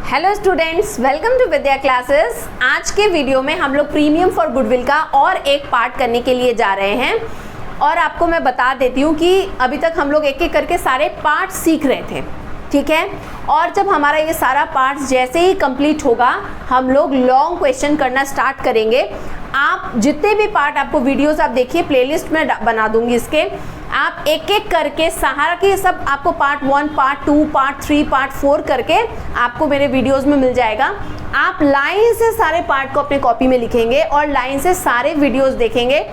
Hello students, welcome to Vidya classes. आज के video में हम लोग प्रीमियम फॉर गुडविल का और एक पार्ट करने के लिए जा रहे हैं। और आपको मैं बता देती हूँ कि अभी तक हम लोग एक एक करके सारे पार्ट सीख रहे थे, ठीक है। और जब हमारा ये सारा पार्ट जैसे ही कंप्लीट होगा, हम लोग लॉन्ग क्वेश्चन करना स्टार्ट करेंगे। आप जितने भी पार्ट आपको वीडियोस आप देखिए, प्लेलिस्ट में बना दूंगी इसके, आप एक एक करके सहारा के सब आपको पार्ट 1, पार्ट 2, पार्ट 3, पार्ट 4 करके आपको मेरे वीडियोस में मिल जाएगा। आप लाइन से सारे पार्ट को अपने कॉपी में लिखेंगे और लाइन से सारे वीडियोस देखेंगे।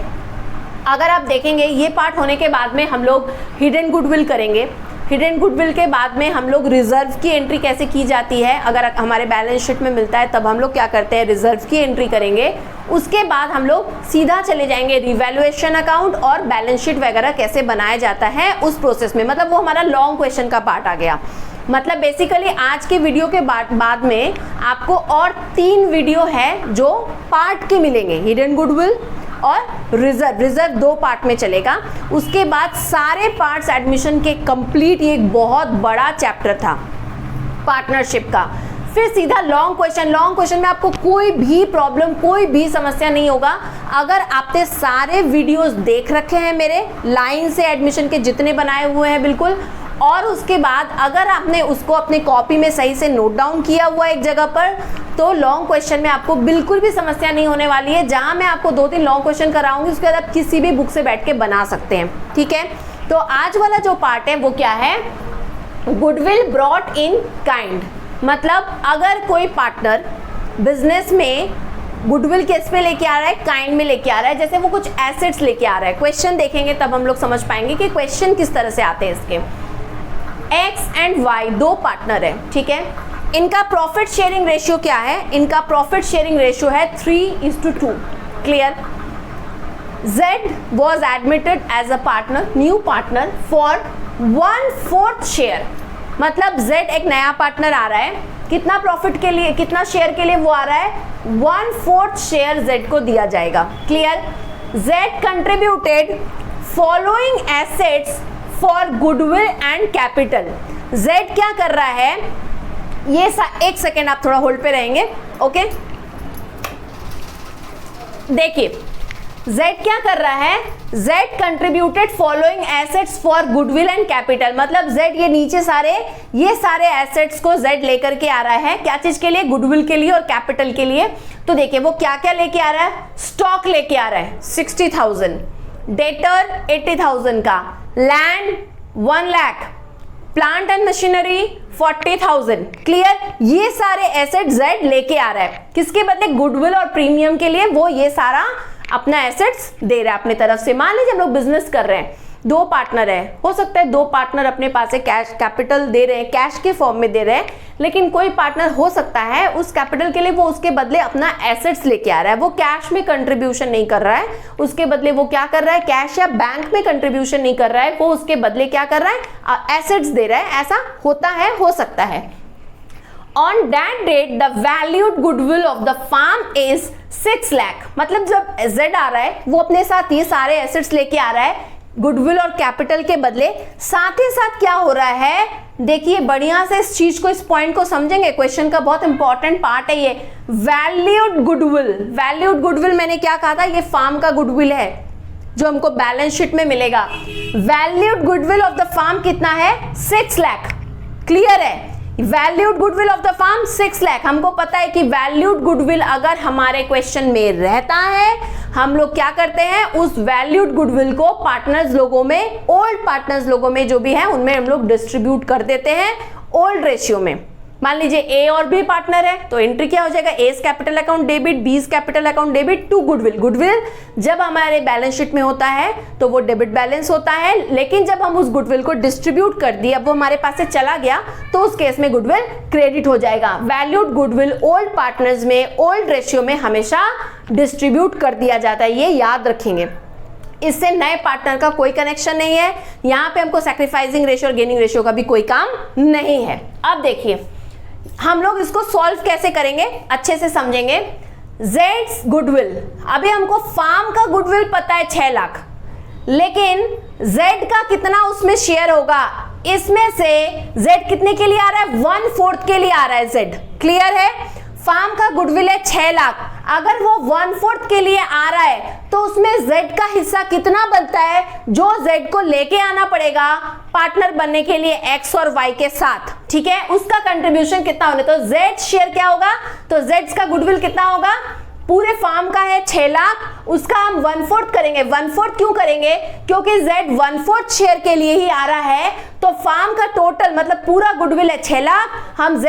अगर आप देखेंगे, ये पार्ट होने के बाद में हम लोग हिडन गुडविल करेंगे। हिडन गुडविल के बाद में हम लोग रिजर्व की एंट्री कैसे की जाती है, अगर हमारे बैलेंस शीट में मिलता है तब हम लोग क्या करते हैं, रिजर्व की एंट्री करेंगे। उसके बाद हम लोग सीधा चले जाएंगे रिवैल्यूएशन अकाउंट और बैलेंस शीट वगैरह कैसे बनाया जाता है उस प्रोसेस में। मतलब वो हमारा लॉन्ग क्वेश्चन का पार्ट आ गया। मतलब बेसिकली आज के वीडियो के बाद में आपको और 3 वीडियो है जो पार्ट के मिलेंगे, हिडन गुडविल और रिजर्व 2 पार्ट में चलेगा। उसके बाद सारे पार्ट्स एडमिशन के कंप्लीट, ये एक बहुत बड़ा चैप्टर था पार्टनरशिप का। फिर सीधा लॉन्ग क्वेश्चन में आपको कोई भी प्रॉब्लम, कोई भी समस्या नहीं होगा अगर आपने सारे वीडियोस देख रखे हैं मेरे लाइन से एडमिशन के जितने बनाए हुए हैं बिल्कुल। और उसके बाद अगर आपने उसको अपने कॉपी में सही से नोट डाउन किया हुआ एक जगह पर, तो लॉन्ग क्वेश्चन में आपको बिल्कुल भी समस्या नहीं होने वाली है। जहां मैं आपको 2-3 लॉन्ग क्वेश्चन कराऊंगी, उसके बाद आप किसी भी बुक से बैठ के बना सकते हैं, ठीक है। तो आज वाला जो पार्ट है वो क्या है, गुडविल ब्रॉट इन काइंड। मतलब अगर कोई पार्टनर बिजनेस में गुडविल किस में लेके आ रहा है, काइंड में लेके आ रहा है, जैसे वो कुछ एसेट्स लेके आ रहा है। क्वेश्चन देखेंगे तब हम लोग समझ पाएंगे कि क्वेश्चन किस तरह से आते हैं इसके। X एंड Y 2 पार्टनर है, ठीक है। इनका प्रॉफिट शेयरिंग रेशियो क्या है, इनका प्रॉफिट शेयरिंग रेशियो है 3:2। Clear. Z was admitted as a partner, new partner for 1/4 share. मतलब Z एक नया पार्टनर आ रहा है, कितना प्रॉफिट के लिए, कितना शेयर के लिए वो आ रहा है, 1/4 शेयर Z को दिया जाएगा। Clear. Z contributed following assets for goodwill and capital. Z क्या कर रहा है, ये एक सेकेंड आप थोड़ा होल्ड पे रहेंगे, ओके। देखिए Z क्या कर रहा है, Z contributed following assets for goodwill and capital. मतलब Z ये नीचे ये सारे एसेट्स को Z लेकर के आ रहा है, क्या चीज के लिए, गुडविल के लिए और कैपिटल के लिए। तो देखिए वो क्या क्या लेके आ रहा है, स्टॉक लेके आ रहा है 60,000, डेटर 80,000 का, land 1 lakh, plant and machinery 40,000। Clear. ये सारे एसेट Z लेके आ रहा है, किसके बदले, गुडविल और प्रीमियम के लिए वो ये सारा अपना एसेट्स दे रहा है अपने तरफ से। मान लीजिए हम लोग बिजनेस कर रहे हैं, 2 पार्टनर है, हो सकता है 2 पार्टनर अपने पास से कैश कैपिटल दे रहे हैं, कैश के फॉर्म में दे रहे हैं, लेकिन कोई पार्टनर हो सकता है उस कैपिटल के लिए वो उसके बदले अपना एसेट्स लेके आ रहा है। वो कैश में कंट्रीब्यूशन नहीं कर रहा है, उसके बदले वो क्या कर रहा है, कैश या बैंक में कंट्रीब्यूशन नहीं कर रहा है, वो उसके बदले क्या कर रहा है, एसेट्स दे रहा है। ऐसा होता है, हो सकता है। On that date, the valued goodwill of the firm is 6 lakh. मतलब जब Z आ रहा है, वो अपने साथ ये सारे एसेट्स लेके आ रहा है गुडविल और कैपिटल के बदले। साथ ही साथ क्या हो रहा है, देखिए बढ़िया से इस चीज को, इस पॉइंट को समझेंगे, क्वेश्चन का बहुत इंपॉर्टेंट पार्ट है ये। वैल्यूड गुडविल मैंने क्या कहा था, ये फार्म का गुडविल है जो हमको बैलेंस शीट में मिलेगा। Valued goodwill of the firm कितना है, 6 लाख। क्लियर है। Valued goodwill of the firm 6 lakh. हमको पता है कि वैल्यूड गुडविल अगर हमारे क्वेश्चन में रहता है, हम लोग क्या करते हैं, उस वैल्यूड गुडविल को पार्टनर्स लोगों में, ओल्ड पार्टनर्स लोगों में जो भी है उनमें हम लोग डिस्ट्रीब्यूट कर देते हैं ओल्ड रेशियो में। मान लीजिए A और B पार्टनर है, तो एंट्री क्या हो जाएगा, A's capital account debit, B's capital account debit to goodwill. Goodwill जब हमारे बैलेंस शीट में होता है तो वो डेबिट बैलेंस होता है, लेकिन जब हम उस गुडविल को डिस्ट्रीब्यूट कर दिए, अब वो हमारे पास से चला गया, तो उस केस में गुडविल क्रेडिट हो जाएगा। वैल्यूड गुडविल ओल्ड पार्टनर्स में, ओल्ड रेशियो में हमेशा डिस्ट्रीब्यूट कर दिया जाता है, ये याद रखेंगे। इससे नए पार्टनर का कोई कनेक्शन नहीं है। यहाँ पे हमको सैक्रिफाइसिंग रेशियो और गेनिंग रेशियो का भी कोई काम नहीं है। अब देखिए हम लोग इसको सॉल्व कैसे करेंगे, अच्छे से समझेंगे। Z's गुडविल, अभी हमको फार्म का गुडविल पता है 6 लाख, लेकिन Z का कितना उसमें शेयर होगा, इसमें से Z कितने के लिए आ रहा है? 1/4 के लिए आ रहा है Z। क्लियर है? फार्म का गुडविल है 6 लाख, अगर वो 1/4 के लिए आ रहा है तो उसमें Z का हिस्सा कितना बनता है, जो Z को लेके आना पड़ेगा पार्टनर बनने के लिए X और Y के साथ, ठीक है, उसका कंट्रीब्यूशन कितना होने, तो Z शेयर क्या होगा, तो Z का गुडविल कितना होगा, पूरे फार्म का है 6 लाख, उसका हम 1/4 करेंगे। 1/4 क्यों करेंगे, क्योंकि Z 1/4 शेयर के लिए ही आ रहा है, तो फार्म का टोटल मतलब पूरा गुडविल है 6 लाख, हम Z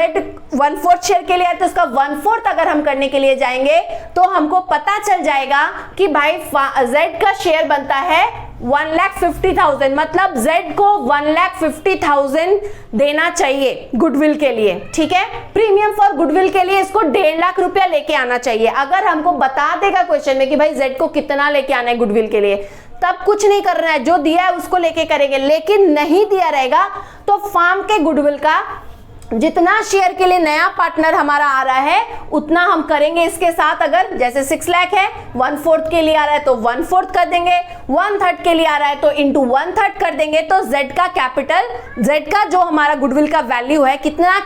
1/4 शेयर के लिए आए तो उसका 1/4 अगर हम करने के लिए जाएंगे तो हमको पता चल जाएगा कि भाई Z का शेयर बनता है 1,50,000, मतलब Z को 1,50,000 देना चाहिए गुडविल के लिए, ठीक है। प्रीमियम फॉर गुडविल के लिए इसको 1.5 लाख रुपया लेके आना चाहिए। अगर हमको बता देगा क्वेश्चन में कि भाई Z को कितना लेके आना है गुडविल के लिए, तब कुछ नहीं करना है, जो दिया है उसको लेके करेंगे। लेकिन नहीं दिया रहेगा तो फार्म के गुडविल का जितना शेयर के लिए नया पार्टनर हमारा आ रहा है उतना हम करेंगे इसके साथ। अगर जैसे 6 लाख है, 1/4 के लिए आ रहा है तो 1/4 कर देंगे, 1/3 के लिए आ रहा है तो इंटू 1/3 कर देंगे, तो Z का कैपिटल, Z का जो हमारा गुडविल का वैल्यू है कितना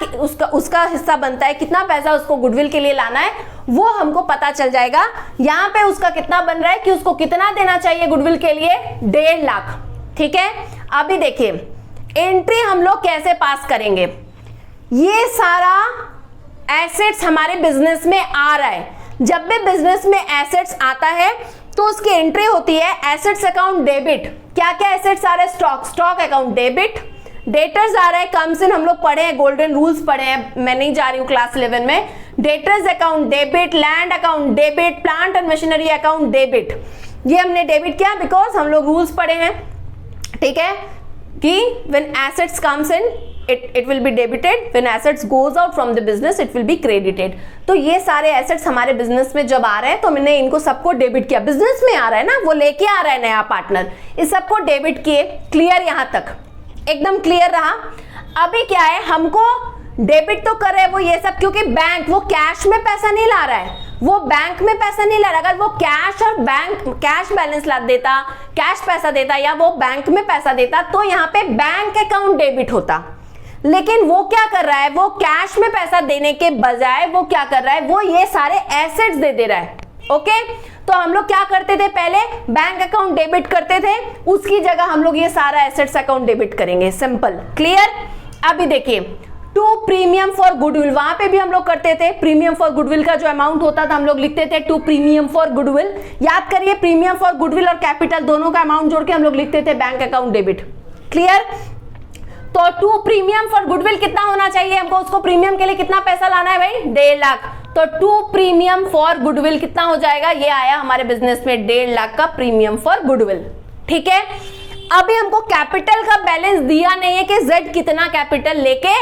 उसका हिस्सा बनता है, कितना पैसा उसको गुडविल के लिए लाना है, वो हमको पता चल जाएगा। यहाँ पे उसका कितना बन रहा है कि उसको कितना देना चाहिए गुडविल के लिए, 1.5 लाख, ठीक है। अभी देखिए एंट्री हम लोग कैसे पास करेंगे, ये सारा एसेट्स हमारे बिजनेस में आ रहा है। जब भी बिजनेस में एसेट्स आता है तो उसकी एंट्री होती है एसेट्स अकाउंट डेबिट। क्या क्या एसेट्स आ रहे हैं, स्टॉक अकाउंट डेबिट, डेटर्स आ रहा है, कम्स इन हम लोग पढ़े हैं, गोल्डन रूल्स पढ़े हैं, मैं नहीं जा रही हूँ क्लास 11 में। Debtors account debit, land account debit, plant and machinery account debit, ये हमने डेबिट किया बिकॉज हम लोग रूल्स पढ़े हैं, ठीक है, कि when assets comes in it will be debited, when assets goes out from the business it will be credited। तो ये सारे एसेट्स हमारे बिजनेस में जब आ रहे हैं तो मैंने इनको सबको डेबिट किया। बिजनेस में आ रहा है ना, वो लेके आ रहा है नया पार्टनर, इस सबको डेबिट किए। क्लियर, यहाँ तक एकदम क्लियर रहा। अभी क्या है, हमको डेबिट तो कर रहे हैं वो ये सब, क्योंकि बैंक वो कैश में पैसा नहीं ला रहा है, वो बैंक में पैसा नहीं ला रहा। अगर वो कैश और बैंक कैश बैलेंस ला देता, कैश पैसा देता या वो बैंक में पैसा देता तो यहाँ पे बैंक अकाउंट डेबिट होता। लेकिन वो क्या कर रहा है, वो कैश में पैसा देने के बजाय वो क्या कर रहा है, वो ये सारे एसेट्स दे रहा है। ओके, तो हम लोग क्या करते थे, पहले बैंक अकाउंट डेबिट करते थे, उसकी जगह हम लोग ये सारा एसेट्स अकाउंट डेबिट करेंगे। Simple, clear. अभी देखिए टू प्रीमियम फॉर गुडविल, वहां पे भी हम लोग करते थे। प्रीमियम फॉर गुडविल का जो अमाउंट होता था हम लोग लिखते थे टू प्रीमियम फॉर गुडविल। याद करिए, प्रीमियम फॉर गुडविल और कैपिटल दोनों का अमाउंट जोड़ के हम लोग लिखते थे बैंक अकाउंट डेबिट। क्लियर। तो टू प्रीमियम फॉर गुडविल कितना होना चाहिए हमको, उसको प्रीमियम के लिए कितना पैसा लाना है भाई, 1.5 लाख। तो टू प्रीमियम फॉर गुडविल कितना हो जाएगा, ये आया हमारे बिजनेस में 1.5 लाख का प्रीमियम फॉर गुडविल, ठीक है। अभी हमको कैपिटल का बैलेंस दिया नहीं है कि Z कितना कैपिटल लेके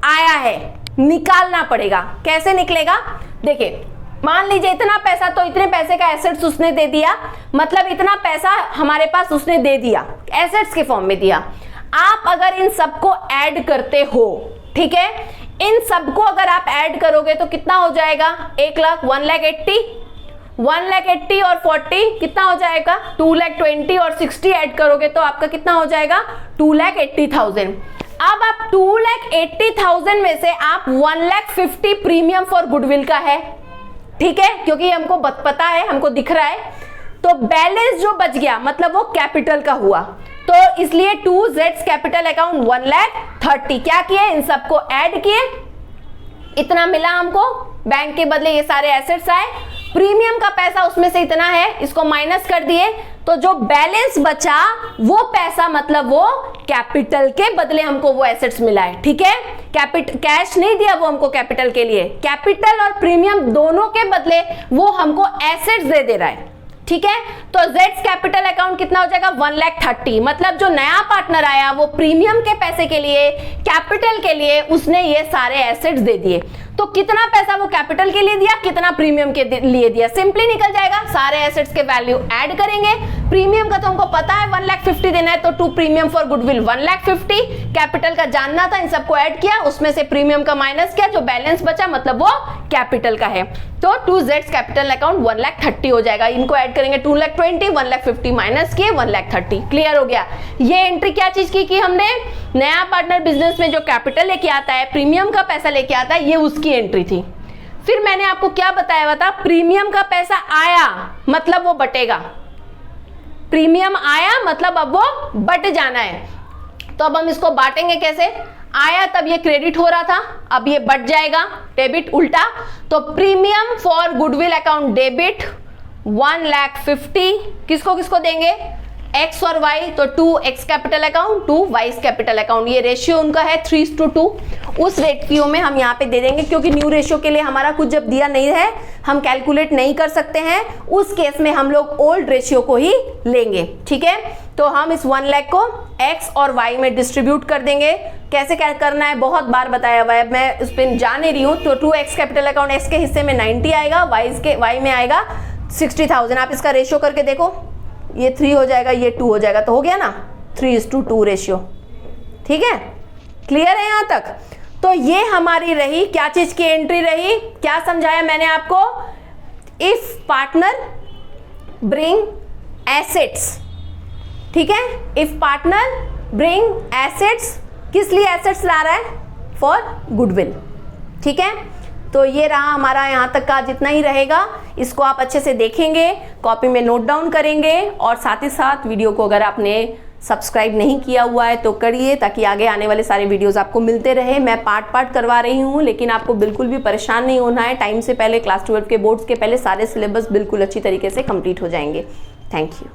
आया है, निकालना पड़ेगा। कैसे निकलेगा, देखिए मान लीजिए इतना पैसा, तो इतने पैसे का एसेट्स उसने दे दिया, मतलब इतना पैसा हमारे पास उसने दे दिया, एसेट्स के फॉर्म में दिया। आप अगर इन सबको ऐड करते हो, ठीक है, इन सबको अगर आप ऐड करोगे तो कितना हो जाएगा, 1 लाख, 1,80,000 और 40 कितना हो जाएगा, 2,20,000 और 60 ऐड करोगे तो आपका कितना हो जाएगा, 2,80,000। अब आप 2,80,000 में से आप 1,50,000 प्रीमियम फॉर गुडविल का है, ठीक है, क्योंकि हमको पता है, हमको दिख रहा है। तो बैलेंस जो बच गया मतलब वो कैपिटल का हुआ, तो इसलिए 2Z कैपिटल अकाउंट 1,30,000 क्या किए, इन सबको ऐड किए, इतना मिला हमको, बैंक के बदले ये सारे एसेट्स आए, प्रीमियम का पैसा उसमें से इतना है, इसको माइनस कर दिए, तो जो बैलेंस बचा वो पैसा मतलब वो कैपिटल के बदले हमको वो एसेट्स मिला है, ठीक है। कैश नहीं दिया वो हमको कैपिटल के लिए, कैपिटल और प्रीमियम दोनों के बदले वो हमको एसेट्स दे रहा है, ठीक है। तो Z कैपिटल अकाउंट कितना हो जाएगा, 1,30,000, मतलब जो नया पार्टनर आया वो प्रीमियम के पैसे के लिए, कैपिटल के लिए उसने ये सारे एसेट्स दे दिए। तो कितना पैसा वो कैपिटल के लिए दिया, कितना प्रीमियम के लिए दिया, सिंपली निकल जाएगा। सारे एसेट्स के वैल्यू ऐड करेंगे, प्रीमियम का तो हमको पता है 1,50,000 देना है, तो to premium for goodwill 1,50,000, capital का जानना था, इन सबको ऐड किया, उसमें से प्रीमियम का माइनस किया, जो बैलेंस बचा मतलब वो कैपिटल का है, तो टू जेड्स कैपिटल अकाउंट 1,30,000 हो जाएगा। इनको ऐड करेंगे 2,20,000, 1,50,000 माइनस किए 1,30,000। क्लियर हो गया। ये एंट्री क्या चीज की हमने, नया पार्टनर बिजनेस में जो कैपिटल लेके आता है, प्रीमियम का पैसा लेके आता है, ये उसकी एंट्री थी। फिर मैंने आपको क्या बताया हुआ था, प्रीमियम का पैसा आया मतलब वो बटेगा, प्रीमियम आया मतलब अब वो बट जाना है। तो अब हम इसको बांटेंगे कैसे, आया तब ये क्रेडिट हो रहा था, अब ये बट जाएगा, डेबिट उल्टा, तो premium for goodwill account debit 1,50,000 किसको किसको देंगे, एक्स और वाई, तो 2x capital account 2y capital account, ये रेशियो उनका है 3:2। उस रेशियो में हम यहाँ पे दे देंगे, क्योंकि न्यू रेशियो के लिए हमारा कुछ जब दिया नहीं है हम कैलकुलेट नहीं कर सकते हैं, उस केस में हम लोग ओल्ड रेशियो को ही लेंगे। ठीक है, तो हम इस 1 लाख को x और y में डिस्ट्रीब्यूट कर देंगे। कैसे क्या करना है बहुत बार बताया हुआ है, मैं उस पर जा नहीं रही हूँ। तो 2x कैपिटल अकाउंट x के हिस्से में 90 आएगा, y में आएगा 60,000। आप इसका रेशियो करके देखो, ये 3 हो जाएगा, ये 2 हो जाएगा, तो हो गया ना 3:2 रेशियो। ठीक है, क्लियर है यहां तक। तो ये हमारी रही क्या चीज की एंट्री रही, क्या समझाया मैंने आपको, इफ पार्टनर ब्रिंग एसेट्स। ठीक है, इफ पार्टनर ब्रिंग एसेट्स, किस लिए एसेट्स ला रहा है, फॉर गुडविल। ठीक है, तो ये रहा हमारा यहाँ तक का जितना ही रहेगा, इसको आप अच्छे से देखेंगे, कॉपी में नोट डाउन करेंगे, और साथ ही साथ वीडियो को अगर आपने सब्सक्राइब नहीं किया हुआ है तो करिए, ताकि आगे आने वाले सारे वीडियोस आपको मिलते रहे। मैं पार्ट करवा रही हूँ, लेकिन आपको बिल्कुल भी परेशान नहीं होना है, टाइम से पहले, क्लास 12 के बोर्ड्स के पहले सारे सिलेबस बिल्कुल अच्छी तरीके से कंप्लीट हो जाएंगे। Thank you.